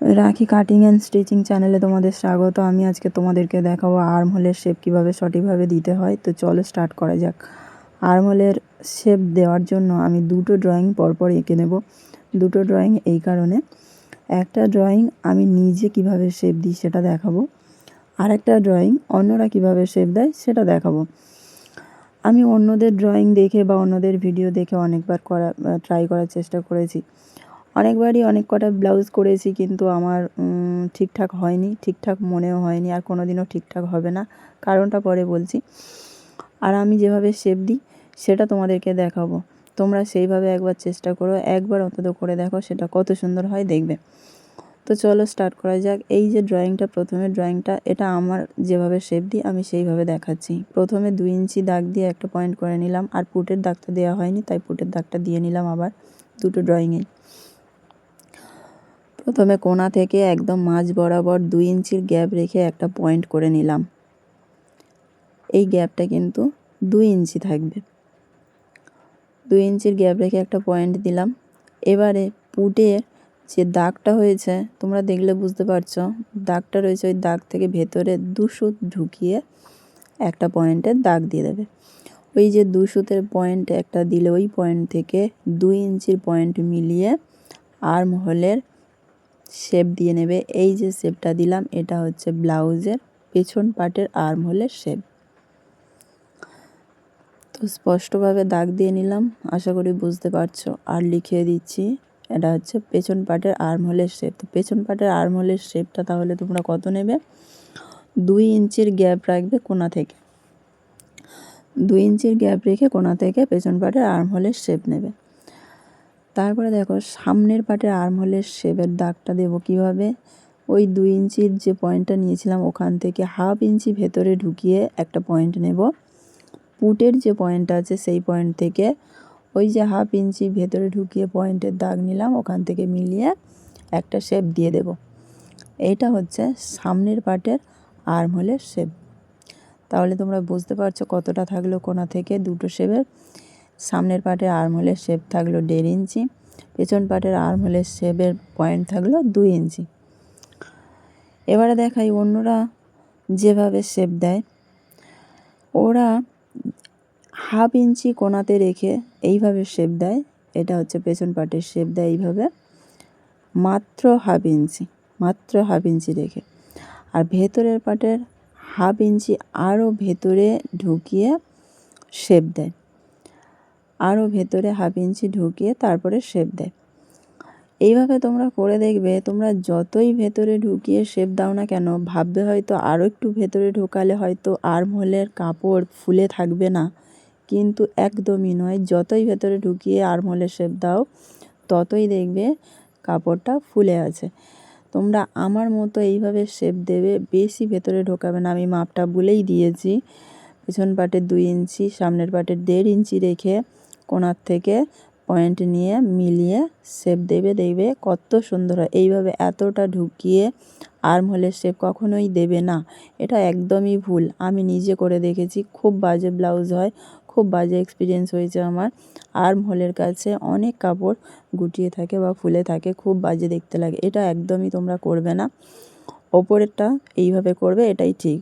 রাখি cutting and stitching চ্যানেলে তোমাদের স্বাগত। আমি আজকে তোমাদেরকে দেখাবো আর্মহোলের শেপ কীভাবে সঠিকভাবে দিতে হয়। তো চলো স্টার্ট করা যাক। আর্মহোলের শেপ দেওয়ার জন্য আমি দুটো ড্রয়িং পরপর এঁকে নেব। দুটো ড্রয়িং এই কারণে, একটা ড্রয়িং আমি নিজে কিভাবে শেপ দিই সেটা দেখাবো, আর একটা ড্রয়িং অন্যরা কিভাবে শেপ দেয় সেটা দেখাবো। আমি অন্যদের ড্রয়িং দেখে বা অন্যদের ভিডিও দেখে অনেকবার ট্রাই করার চেষ্টা করেছি, অনেকবারই অনেক কটা ব্লাউজ করেছি, কিন্তু আমার ঠিকঠাক হয়নি, ঠিকঠাক মনেও হয়নি, আর কোনো দিনও ঠিকঠাক হবে না। কারণটা পরে বলছি। আর আমি যেভাবে শেপ দিই সেটা তোমাদেরকে দেখাবো। তোমরা সেইভাবে একবার চেষ্টা করো, একবার অন্তত করে দেখো, সেটা কত সুন্দর হয় দেখবে। তো চলো স্টার্ট করা যাক। এই যে ড্রয়িংটা, প্রথমে ড্রয়িংটা, এটা আমার যেভাবে শেপ দিই আমি সেইভাবে দেখাচ্ছি। প্রথমে 2 ইঞ্চি দাগ দিয়ে একটা পয়েন্ট করে নিলাম, আর পুটের দাগটা দেওয়া হয়নি, তাই পুটের দাগটা দিয়ে নিলাম আবার দুটো ড্রয়িংয়ে। প্রথমে কোণা থেকে একদম মাঝ বরাবর 2 ইঞ্চির গ্যাপ রেখে একটা পয়েন্ট করে নিলাম। এই গ্যাপটা কিন্তু 2 ইঞ্চি থাকবে। 2 ইঞ্চির গ্যাপ রেখে একটা পয়েন্ট দিলাম। এবারে পুটে যে দাগটা হয়েছে তোমরা দেখলে বুঝতে পারছো, দাগটা রয়েছে, ওই দাগ থেকে ভেতরে 2 সুত ঢুকিয়ে একটা পয়েন্টের দাগ দিয়ে দেবে। ওই যে 2 সুতের পয়েন্ট একটা দিলে ওই পয়েন্ট থেকে 2 ইঞ্চির পয়েন্ট মিলিয়ে আর্মহোলের শেপ দিয়ে নেবে। এই যে শেপটা দিলাম এটা হচ্ছে ব্লাউজের পেছন পাটের আর্মহোলের শেপ। তো স্পষ্টভাবে দাগ দিয়ে নিলাম, আশা করি বুঝতে পারছো। আর লিখিয়ে দিচ্ছি, এটা হচ্ছে পেছন পাটের আর্মহোলের শেপ। তো পেছন পাটের আর্মহোলের শেপটা তাহলে তোমরা কত নেবে? 2 ইঞ্চির গ্যাপ রাখবে কোণা থেকে। 2 ইঞ্চির গ্যাপ রেখে কোণা থেকে পেছন পাটের আর্মহোলের শেপ নেবে। তারপরে দেখো সামনের পাটের আর্মহোলের শেপের দাগটা দেবো কীভাবে। ওই 2 ইঞ্চির যে পয়েন্টটা নিয়েছিলাম ওখান থেকে 1/2 ইঞ্চি ভেতরে ঢুকিয়ে একটা পয়েন্ট নেব। পুটের যে পয়েন্টটা আছে সেই পয়েন্ট থেকে ওই যে 1/2 ইঞ্চি ভেতরে ঢুকিয়ে পয়েন্টের দাগ নিলাম, ওখান থেকে মিলিয়ে একটা শেপ দিয়ে দেব। এইটা হচ্ছে সামনের পাটের আর্মহোলের শেপ। তাহলে তোমরা বুঝতে পারছো কতটা থাকলো কোণা থেকে দুটো শেপের। সামনের পাটের আর্মহোলের শেপ থাকলো 1.5 ইঞ্চি, পেছন পাটের আর্মহোলের শেপের পয়েন্ট থাকলো 2 ইঞ্চি। এবারে দেখাই অন্যরা যেভাবে শেপ দেয়। ওরা 1/2 ইঞ্চি কোণাতে রেখে এইভাবে শেপ দেয়। এটা হচ্ছে পেছন পাটের শেপ দেয় এইভাবে, মাত্র 1/2 ইঞ্চি, মাত্র 1/2 ইঞ্চি রেখে। আর ভেতরের পাটের 1/2 ইঞ্চি আরও ভেতরে ঢুকিয়ে শেপ দেয়, আরও ভেতরে 1/2 ইঞ্চি ঢুকিয়ে তারপরে শেপ দেয়। এইভাবে তোমরা করে দেখবে, তোমরা যতই ভেতরে ঢুকিয়ে শেপ দাও না কেন, ভাববে হয়তো আরও একটু ভেতরে ঢোকালে হয়তো আর্মহোলের কাপড় ফুলে থাকবে না, কিন্তু একদমই নয়। যতই ভেতরে ঢুকিয়ে আর্মহোলের শেপ দাও ততই দেখবে কাপড়টা ফুলে আছে। তোমরা আমার মতো এইভাবে শেপ দেবে, বেশি ভেতরে ঢোকাবে না। আমি মাপটা বলেই দিয়েছি, পেছন পাটের 2 ইঞ্চি, সামনের পাটের 1.5 ইঞ্চি রেখে কোণার থেকে পয়েন্ট নিয়ে মিলিয়ে শেপ দেবে, দেখবে কত সুন্দর হয়। এইভাবে এতটা ঢুকিয়ে আর্মহোলের শেপ কখনোই দেবে না, এটা একদমই ভুল। আমি নিজে করে দেখেছি, খুব বাজে ব্লাউজ হয়, খুব বাজে এক্সপিরিয়েন্স হয়েছে আমার। আর্মহোলের কাছে অনেক কাপড় গুটিয়ে থাকে বা ফুলে থাকে, খুব বাজে দেখতে লাগে। এটা একদমই তোমরা করবে না, ওপরেরটা এইভাবে করবে, এটাই ঠিক।